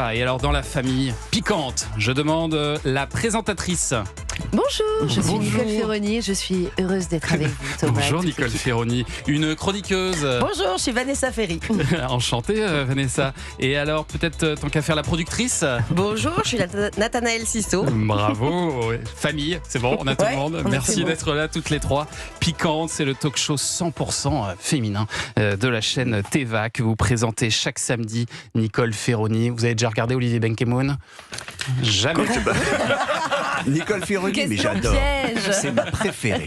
Ah, et alors dans la famille piquante, je demande la présentatrice. Bonjour, je suis Bonjour. Nicole Ferroni, je suis heureuse d'être avec vous, Thomas. Bonjour Nicole Ferroni, une chroniqueuse. Bonjour, je suis Vanessa Ferry. Enchantée Vanessa. Et alors peut-être tant qu'à faire la productrice. Bonjour, je suis Nathanaël Sisso. Bravo, ouais. Famille, c'est bon, on a tout le monde. Merci d'être là toutes les trois. Piquante, c'est le talk show 100% féminin de la chaîne Teva que vous présentez chaque samedi. Nicole Ferroni, vous avez déjà regardé Olivier Benkemoun? Jamais. Nicole Ferroni, mais Question j'adore. piège. C'est ma préférée.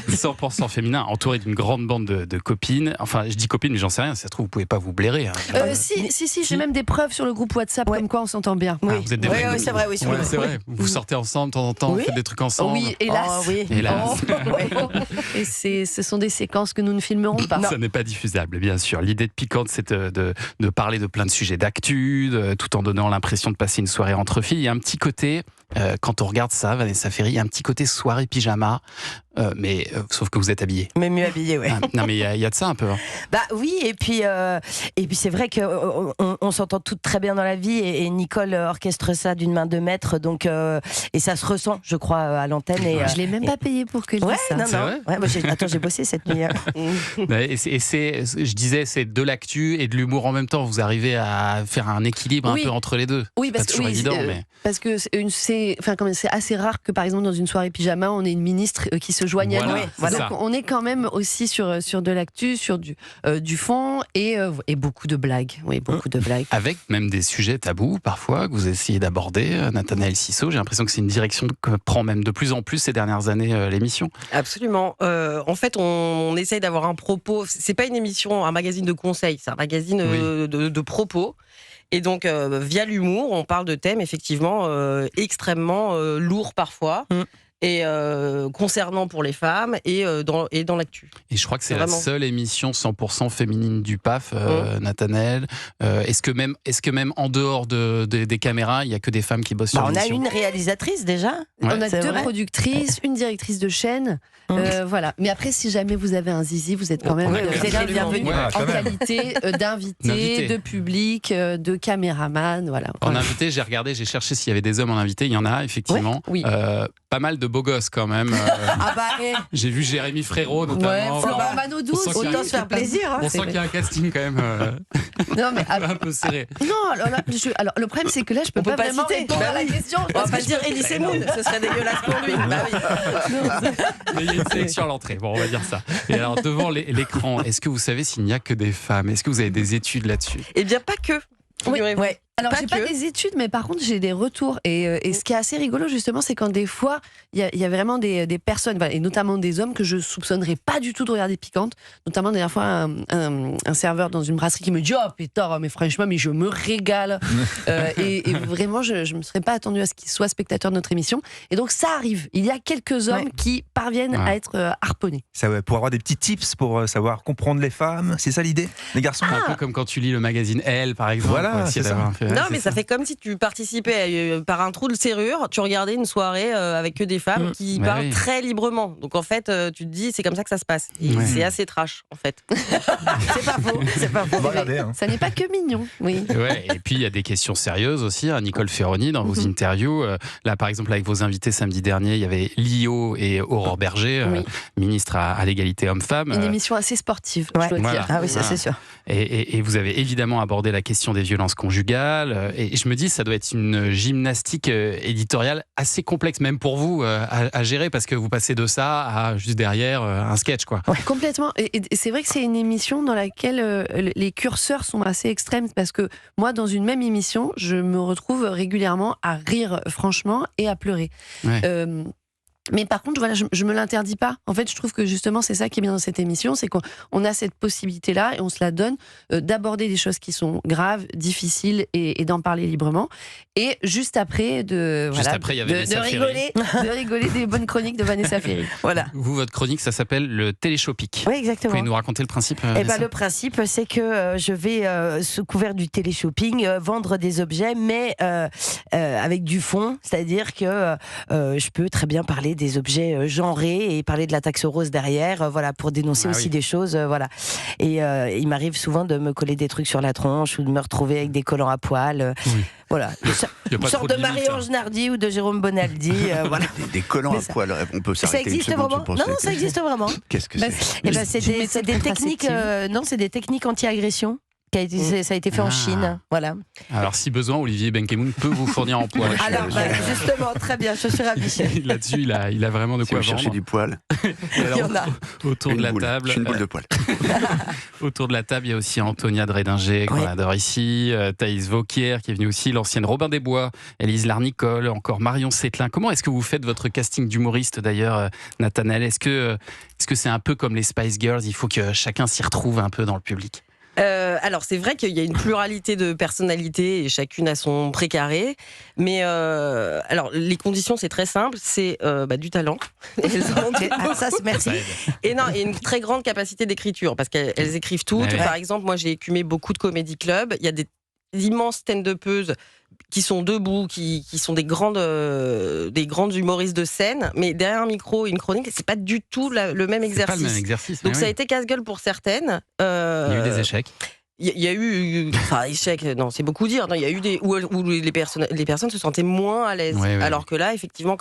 100% féminin, entouré d'une grande bande de copines. Enfin, je dis copines, mais j'en sais rien. Si ça se trouve, vous pouvez pas vous blairer. Hein. Si, j'ai même des preuves sur le groupe WhatsApp comme quoi on s'entend bien. Ah, vous êtes des vrais. c'est vrai, oui. Ouais, c'est vrai. Vous sortez ensemble de temps en temps, Oui. vous faites des trucs ensemble. Oui, hélas. Oh, oui. Hélas. Et ce sont des séquences que nous ne filmerons pas. Ça n'est pas diffusable, bien sûr. L'idée de Piquante, c'est de parler de plein de sujets d'actu, tout en donnant l'impression de passer une soirée entre filles. Il y a un petit côté, quand on regarde ça, Vanessa Ferry, il y a un petit côté soirée pyjama, mais sauf que vous êtes habillée. Mais mieux habillé, ouais. Non, mais il y a de ça un peu. Hein. Bah oui, et puis c'est vrai qu'on s'entend toutes très bien dans la vie, et Nicole orchestre ça d'une main de maître, donc et ça se ressent, je crois, à l'antenne. Et, Je l'ai même pas payé pour que je Ouais, dise ça. non, C'est non. vrai Ouais, moi, j'ai bossé cette nuit. Je disais, c'est de l'actu et de l'humour en même temps. Vous arrivez à faire un équilibre Oui. un peu entre les deux. Oui, C'est pas toujours évident, mais... parce que c'est assez rare que par exemple dans une soirée pyjama on ait une ministre qui se joigne à nous. Voilà, c'est Donc ça. on est quand même aussi sur de l'actu, sur du fond et beaucoup de blagues. Oui, beaucoup de blagues. Avec même des sujets tabous parfois que vous essayez d'aborder, Nathanaël Sisso. J'ai l'impression que c'est une direction que prend même de plus en plus ces dernières années l'émission. Absolument. En fait, on essaye d'avoir un propos. C'est pas une émission, un magazine de conseils, c'est un magazine de propos. Et donc, via l'humour, on parle de thèmes effectivement extrêmement lourds parfois. Et concernant pour les femmes et dans l'actu. Et je crois que c'est la Vraiment. seule émission 100% féminine du PAF, Nathanaël. Est-ce que même en dehors des caméras, il n'y a que des femmes qui bossent sur On a l'émission? une réalisatrice déjà. Ouais. On a C'est 2 vrai. productrices, une directrice de chaîne. Voilà. Mais après, si jamais vous avez un zizi, vous êtes quand même Ouais, vous êtes très les bienvenus Ouais, en quand même. qualité d'invité, D'invité. de public, de caméraman. Voilà. En invité, j'ai regardé, j'ai cherché s'il y avait des hommes en invité. Il y en a, effectivement. Oui. Pas mal de beaux gosses, quand même. Ah bah, J'ai vu Jérémy Frérot, notamment. Florent Manodou On sent qu'il y a- autant se faire plaisir. On sent qu'il y a un casting, quand même, Non, mais un peu serré. non, alors le problème c'est que là je peux On peut pas pas vraiment citer. répondre Bah à la oui. question. On va pas dire Elie Semoun, ce serait dégueulasse pour lui. Bah oui. Mais il y a une sélection à l'entrée. Bon, on va dire ça. Et alors, devant l'écran, est-ce que vous savez s'il n'y a que des femmes? Est-ce que vous avez des études là-dessus? Eh bien, pas que. Figurez-vous. Ouais. Alors, j'ai pas que. des études, mais par contre, j'ai des retours. Et ce qui est assez rigolo, justement, c'est quand des fois, il y a vraiment des personnes, voilà, et notamment des hommes, que je soupçonnerais pas du tout de regarder Piquante. Notamment, la dernière fois, un serveur dans une brasserie qui me dit « Oh, pétard, mais franchement, mais je me régale !» Et vraiment, je me serais pas attendue à ce qu'il soit spectateur de notre émission. Et donc, ça arrive. Il y a quelques hommes qui parviennent à être harponnés. Ça, ouais, pour avoir des petits tips pour savoir comprendre les femmes, c'est ça l'idée, les garçons? Un peu comme quand tu lis le magazine Elle, par exemple. Voilà, pour essayer c'est d'avoir ça. un peu- Non, c'est mais ça fait comme si tu participais par un trou de serrure, tu regardais une soirée avec que des femmes qui Ouais, parlent oui. très librement. Donc en fait, tu te dis, c'est comme ça que ça se passe. Et Ouais. c'est assez trash, en fait. C'est pas faux. C'est pas faux. On va regarder, hein. Ça n'est pas que mignon, oui. Ouais, et puis il y a des questions sérieuses aussi, hein, Nicole Ferroni, dans vos interviews. Là, par exemple, avec vos invités samedi dernier, il y avait Lio et Aurore Berger, Oui. ministre à l'égalité homme-femme. Une émission assez sportive, je dois Voilà. dire. Ah oui, ça c'est sûr. Et vous avez évidemment abordé la question des violences conjugales. Et je me dis, ça doit être une gymnastique éditoriale assez complexe, même pour vous, à gérer, parce que vous passez de ça à juste derrière un sketch, quoi. Complètement. Et c'est vrai que c'est une émission dans laquelle les curseurs sont assez extrêmes parce que moi, dans une même émission, je me retrouve régulièrement à rire franchement et à pleurer. Ouais. Mais par contre, voilà, je me l'interdis pas. En fait, je trouve que justement, c'est ça qui est bien dans cette émission, c'est qu'on a cette possibilité-là et on se la donne d'aborder des choses qui sont graves, difficiles et d'en parler librement. Et juste après, après, il y avait Vanessa Ferry. de rigoler des bonnes chroniques de Vanessa Ferry. Voilà. Vous, votre chronique, ça s'appelle le téléshopic. Oui, Vous exactement. pouvez nous raconter le principe Eh Vanessa ben, le principe, c'est que je vais, sous couvert du téléshopping, vendre des objets, mais avec du fond. C'est-à-dire que je peux très bien parler parler des objets genrés et parler de la taxe rose derrière, voilà, pour dénoncer aussi des choses, voilà. Et il m'arrive souvent de me coller des trucs sur la tronche ou de me retrouver avec des collants à poil. Voilà, une sorte de Marie-Ange Nardi ou de Jérôme Bonaldi. Voilà. Des collants à poil, on peut s'arrêter. Ça existe une seconde, vraiment? Non, ça existe vraiment. Qu'est-ce que c'est? C'est des techniques. Non, c'est des techniques anti-agression. Ça a été fait en Chine, voilà. Alors si besoin, Olivier Benkemoun peut vous fournir en poil. Alors justement, très bien, je suis ravie. Là-dessus, il a vraiment de quoi vous chercher vendre. du poil. Alors, Il y en a. Autour de la table. Je suis une boule de poil. Autour de la table, il y a aussi Antonia Drédinger, qu'on adore ici, Thaïs Vauquier, qui est venue aussi, l'ancienne Robin des Bois, Élise Larnicole, encore Marion Sétlin. Comment est-ce que vous faites votre casting d'humoriste d'ailleurs, Nathanaël? Est-ce que c'est un peu comme les Spice Girls, il faut que chacun s'y retrouve un peu dans le public? Alors c'est vrai qu'il y a une pluralité de personnalités et chacune a son précaré, mais alors les conditions c'est très simple, c'est du talent. Merci. Et une très grande capacité d'écriture parce qu'elles écrivent toutes. Par exemple, moi j'ai écumé beaucoup de comédie club. Il y a des immenses stand-upeuses qui sont debout, qui sont des grandes humoristes de scène, mais derrière un micro et une chronique, c'est pas du tout le même exercice. C'est pas le même exercice. Donc ça a été casse-gueule pour certaines. Il y a eu des échecs. Il y a eu, échecs, non, c'est beaucoup dire. Non, il y a eu des où les personnes se sentaient moins à l'aise. Alors que là, effectivement,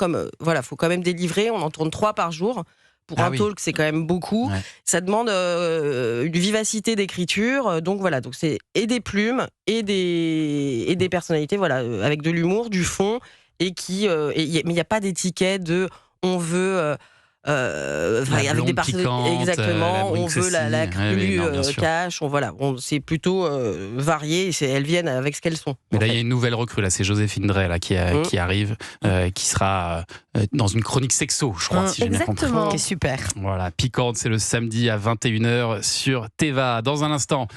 faut quand même délivrer. On en tourne 3 par jour. Pour un talk, c'est quand même beaucoup. Ouais. Ça demande une vivacité d'écriture. Donc voilà, c'est et des plumes et des personnalités, voilà, avec de l'humour, du fond, mais il n'y a pas d'étiquette de on veut. Avec des personnalités exactement, on veut la crue cash, c'est plutôt varié. Elles viennent avec ce qu'elles sont. Mais là, il y a une nouvelle recrue. Là, c'est Joséphine Drey là qui arrive, qui sera dans une chronique sexo, je crois, si j'ai bien compris. Exactement, qui est super. Voilà, Piquante, c'est le samedi à 21h sur Téva. Dans un instant,